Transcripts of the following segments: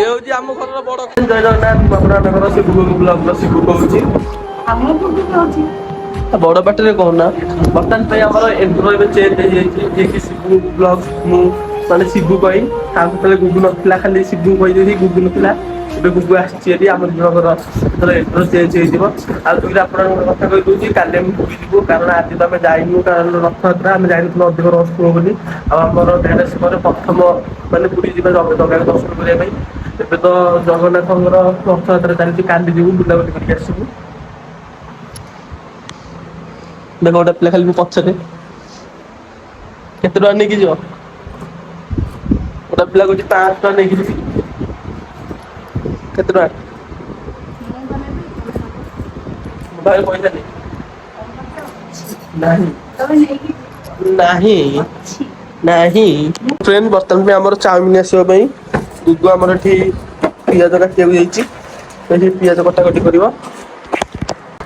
ଏ ହଉଛି ଆମ ଘରର ବଡ ଜୟ ଜଗନ୍ନାଥ। ମୁଁ ଆପଣଙ୍କର ଶିବୁ ବ୍ଲଗର ଶିବୁ କହୁଛି। ବଡ ପାଟିରେ କହୁନା। ବର୍ତ୍ତମାନ ପାଇଁ ଆମର ଏଣ୍ଟ୍ରୋ ଏବେ ଚେଞ୍ଜ ହେଇଯାଇଛି, ଯିଏକି ଶିବୁ ବ୍ଲଗ। ମୁଁ ମାନେ ଶିବୁ କହି ଆଉ ସେତେବେଳେ ଗୁଗୁ ନଥିଲା, ଖାଲି ଶିବୁ କହିଦେଇକି ଗୁଗୁ ନଥିଲା। ଏବେ ଗୁଗୁ ଆସିଛି ଏଠି ଆମ ବ୍ଲଗର ଯେତେବେଳେ ଏଣ୍ଟ୍ରୋ ଚେଞ୍ଜ ହେଇଯିବ। ଆଉ ତୁମେ ଆପଣଙ୍କ କଥା କହିଦଉଛି, କାଲି ଆମେ ପୁରୀ ଯିବୁ, କାରଣ ଆଜି ତ ଆମେ ଯାଇନୁ, କାରଣ ରଥଯାତ୍ରା ଆମେ ଯାଇନଥିଲୁ ଅଧିକ ରସ ହବ ବୋଲି। ଆଉ ଆମର ମ୍ୟାରେଜ ପ୍ରଥମ ମାନେ ପୁରୀ ଯିବା ଜଗାକୁ ଦର୍ଶନ କରିବା ପାଇଁ। ଏବେ ତ ଜଗନ୍ନାଥଙ୍କର ରଥଯାତ୍ରା ଚାଲିଛି, କାଲି ଯିବୁ ବୁଲାବୁଲି କରିକି ଆସିବୁ। ଦେଖ ଗୋଟେ ପିଲା ଖାଲି ପଛରେ କେତେ ଟଙ୍କା ନେଇକି ଯିବ? ଗୋଟେ ପିଲା କହୁଛି 500 ଟଙ୍କା ନେଇକି ଯିବି। କେତେ ଟଙ୍କା? ମୋ ପାଖରେ ପଇସା ନାହିଁ। ନାହିଁ ନାହିଁ। ଫ୍ରେଣ୍ଡ ବର୍ତ୍ତମାନ ପାଇଁ ଆମର ଚାଉମିନ ଆସିବା ପାଇଁ ଗୁଗୁ ଆମର ଏଠି ପିଆଜ କାଟିବାକୁ ଯାଇଛି। ଏଠି ପିଆଜ କଟାକଟି କରିବ,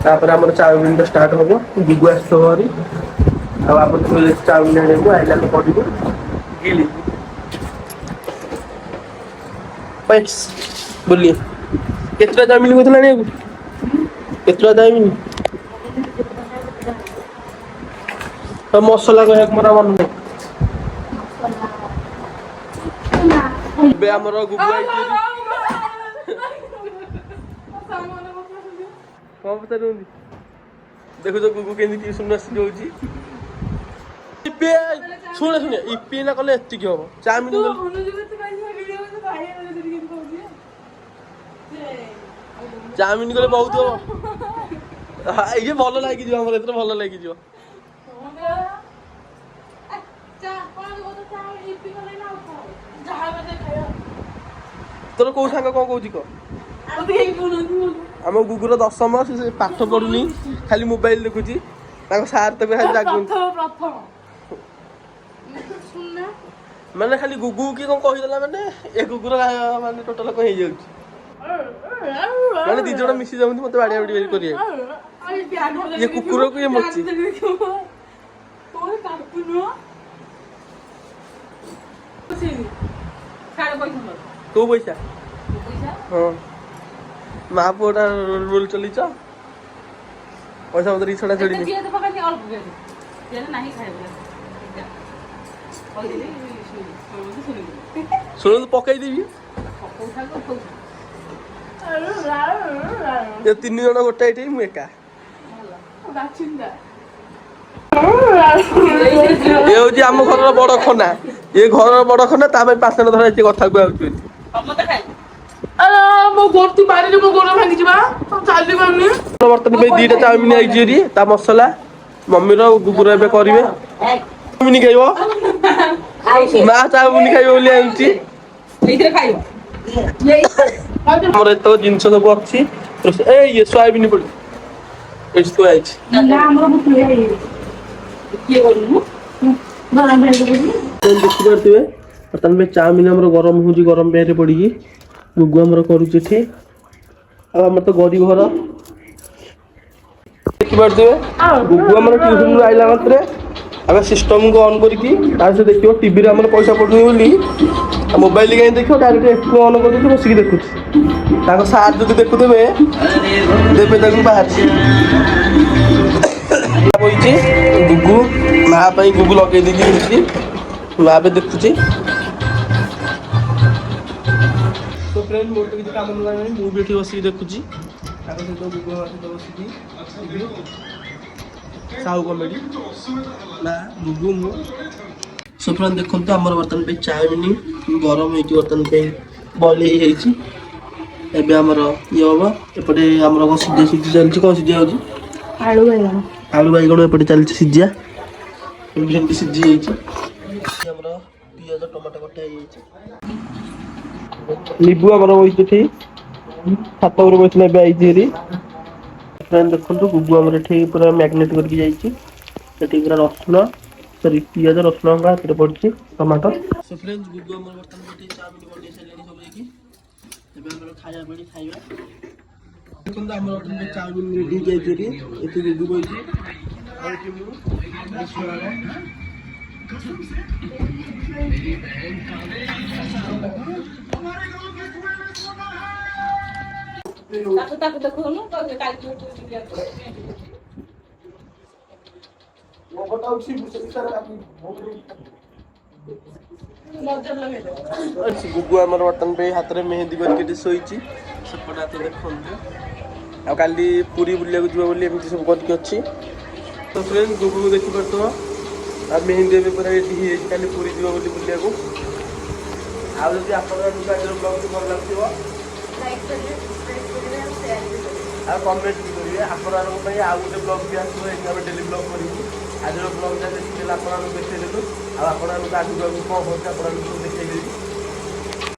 ତାପରେ ଆମର ଚାଉମିନ ଟା ଷ୍ଟାର୍ଟ ହବ। ଗୁଗୁ ଆସିଥିବ ଭାରି, ଆଉ ଆମର ଚାଉମିନ ଆଣିବାକୁ ଆଇଲା ବେଳେ ପଡିବୁ ଗିଲି ବୋଲି କେତେଟା ଚାଉମିନ କହୁଥିଲା ଆଣିବାକୁ? କେତେଟା ଚାଉମିନ? ତ ମସଲା କହିବାକୁ ମୋର ମନେ ନାହିଁ। ଏବେ ଆମର ଗୁଗୁ ଆଇଛି। କଣ ପଚାରୁଛନ୍ତି? ଦେଖୁଛ ଗୁଗୁ କେମିତି ଟିଉସନ ଆସିକି ହଉଛି। ଶୁଣେ ଇପି ନା କଲେ ଏତିକି ହବ। ଚାଉମିନ ଚାଉମିନ କଲେ ବହୁତ ହବ। ଇଏ ଭଲ ଲାଗିଯିବ, ଆମର ଏଥିରେ ଭଲ ଲାଗିଯିବ। ତୋର କୋଉ ସାଙ୍ଗ କଣ କହୁଛି କହ? ଆମ ଗୁଗୁର ଦଶମ, ସେ ପାଠ ପଢୁନି, ଖାଲି ମୋବାଇଲ ଦେଖୁଛି। ତାଙ୍କ ସାର୍ ତ ମାନେ ଖାଲି ଗୁଗୁ କି କଣ କହିଦେଲା ମାନେ ଏ ଗୁଗୁର ମାନେ ଟୋଟାଲ କଣ ହେଇଯାଉଛି। ମାନେ ଦି ଜଣ ମିଶି ଯାଉଛନ୍ତି ମତେ ବାଡିଆ ବାଡି କରିବାକୁ। ଇଏ କୁକୁରକୁ ଇଏ ମୋଚି। କୋଉ ପଇସା? ହଁ ମା ପୁଅଟା ରୋଲ ଚଲିଛ। ପଇସା ପତ୍ର ଛଡା ଛଡିନି। ଶୁଣନ୍ତୁ ପକେଇଦେବି। ଏ 3 ଜଣ ଗୋଟେ ଏଠି, ମୁଁ ଏକା। ଏ ହଉଛି ଆମ ଘରର ବଡ ଖନା। ଏ ଘରର ବଡ ଖନା, ତା ପାଇଁ ପାଷାଣ ଧରା ହେଇଛି କଥା କୁହାହଉଛି। ବର୍ତ୍ତମାନ ପାଇଁ 2ଟା ଚାଉମିନ ଆଇଛି ଏଠି, ତା ମସଲା ମମିର ଗୁଗୁର ଏବେ କରିବେ। ଚାଉମିନ ଖାଇବ ମା, ଚାଉମିନ ଖାଇବ ବୋଲି ଆଣିଛି। ଆମର ଏତକ ଜିନିଷ ସବୁ ଅଛି। ଏଇ ସୋୟାବିନ ପଡି ଏଠି ଥୁଆ ହେଇଛି। ଦେଖିପାରୁଥିବେ ବର୍ତ୍ତମାନ ପାଇଁ ଚାଉମିନ ଆମର ଗରମ ହଉଛି, ଗରମ ପିଆରେ ପଡିକି। ଗୁଗୁ ଆମର କରୁଛି ଏଠି। ଆଉ ଆମର ତ ଗରିବ ଘର, ଦେଖିପାରୁଥିବେ। ଗୁଗୁ ଆମର ଟିଉସନରୁ ଆଇଲା ମାତ୍ରେ ଆମେ ସିଷ୍ଟମକୁ ଅନ୍ କରିକି ତା ସହିତ ଦେଖିବ ଟିଭିରେ ଆମର ପଇସା ପଡୁନି ବୋଲି, ଆଉ ମୋବାଇଲ କାହିଁ ଦେଖିବ, ଡାଇରେକ୍ଟ ଏଠୁ ଅନ୍ କରିଦେଉଛି, ବସିକି ଦେଖୁଛି। ତାଙ୍କ ସାର୍ ଯଦି ଦେଖୁଥିବେ ଦେବେ ତାକୁ ବାହାରି। ବଇଛି ଗୁଗୁ ମା ପାଇଁ ଗୁଗୁ ଲଗେଇ ଦେଇକି ବସିଛି। ମା ଏବେ ଦେଖୁଛି। ତ ଫ୍ରେଣ୍ଡ ମୋର ତ କିଛି କାମ ଧନ୍ଦା ନାହିଁ, ମୁଁ ବି ଏଠି ବସିକି ଦେଖୁଛି। ତାଙ୍କ ସହିତ ଗୁଗୁ ସହିତ ବସିକି ସାହୁ କମେଡି ନା ଗୁଗୁ ମୁଁ। ସୋ ଫ୍ରେଣ୍ଡ ଦେଖନ୍ତୁ, ଆମର ବର୍ତ୍ତମାନ ପାଇଁ ଚାଉମିନ ଗରମ ହେଇକି ବର୍ତ୍ତମାନ ପାଇଁ ବଏଲ ହେଇଯାଇଛି। ଏବେ ଆମର ଇଏ ହବ। ଏପଟେ ଆମର କଣ ସିଝି ଚାଲିଛି। କଣ ସିଝା ହଉଛି? ଆଳୁ ବାଇଗଣ। ଆଳୁ ବାଇଗଣ ଏପଟେ ଚାଲିଛି ସିଝା। ଭେଣ୍ଡି ସିଝି ଯାଇଛି। ଆମର ପିଆଜ ଟମାଟୋ କଟା ହେଇଯାଇଛି। ଲିବୁ ଆମର ବଇଛି ଏଠି, ଛାତ ଉପରେ ବଇଥିଲା, ଏବେ ଆଇଛି ହେରି। ଦେଖନ୍ତୁ ଗୁଗୁ ଆମର ଏଠି ପୁରା ମ୍ୟାଗନେଟ କରିକି ଯାଇଛି। ସେଠି ପୁରା ରସୁଣ, ସରି ପିଆଜ, ରସୁଣ ହାତରେ ପଡିଛି, ଟମାଟୋ। ଗୁଗୁ ଆମର ବର୍ତ୍ତମାନ ଚାଉମିନ ବନେଇ ସାରିଲେଣି ସବୁ ଯାଇକି। ଏବେ ଆମର ଖାଇବା ପାଣି ଖାଇବା। ଦେଖନ୍ତୁ ଆମର ଚାଉମିନ ରେଡି ହେଇଯାଇଛି ଏଠି। ଏଠି ଗୁଗୁ ବଇଛି, ଆଉ ଏଠି ମୁଁ। ତାକୁ ଦେଖୁନୁ କାଲି ଗୁଗୁ ଆମର ବର୍ତ୍ତମାନ ପାଇଁ ହାତରେ ମେହେନ୍ଦି କରିକି ଏଠି ଶୋଇଛି ସେପଟେ ହାତ ଦେଖନ୍ତୁ। ଆଉ କାଲି ପୁରୀ ବୁଲିବାକୁ ଯିବ ବୋଲି ଏମିତି ସବୁ କରିକି ଅଛି। ତ ଫ୍ରେଣ୍ଡ ଗୁଗୁକୁ ଦେଖିପାରୁଥିବ ଆଉ ମେହେନ୍ଦି ଏବେ ପୁରା ରେଡି ହେଇଯାଇଛି କାଲି ପୁରୀ ଯିବ ବୋଲି ବୁଲିବାକୁ। ଆଉ ଯଦି ଆପଣମାନଙ୍କୁ ଆଜିର ବ୍ଲଗ୍ଟି ଭଲ ଲାଗୁଥିବ ଆଉ କମେଣ୍ଟ ବି କରିବେ। ଆପଣମାନଙ୍କ ପାଇଁ ଆଉ ଗୋଟେ ବ୍ଲଗ୍ ବି ଆସିବ, ଏଠି ଆମେ ଡେଲି ବ୍ଲଗ୍ କରିବୁ। ଆଜିର ବ୍ଲଗ୍ଟା ଯେତିକି ହେଲା ଆପଣମାନଙ୍କୁ ଦେଖେଇଦେଲୁ ଆଉ ଆପଣମାନଙ୍କୁ ଆଗକୁ ଆଗକୁ କ'ଣ ହେଉଛି ଆପଣମାନଙ୍କୁ ଦେଖେଇ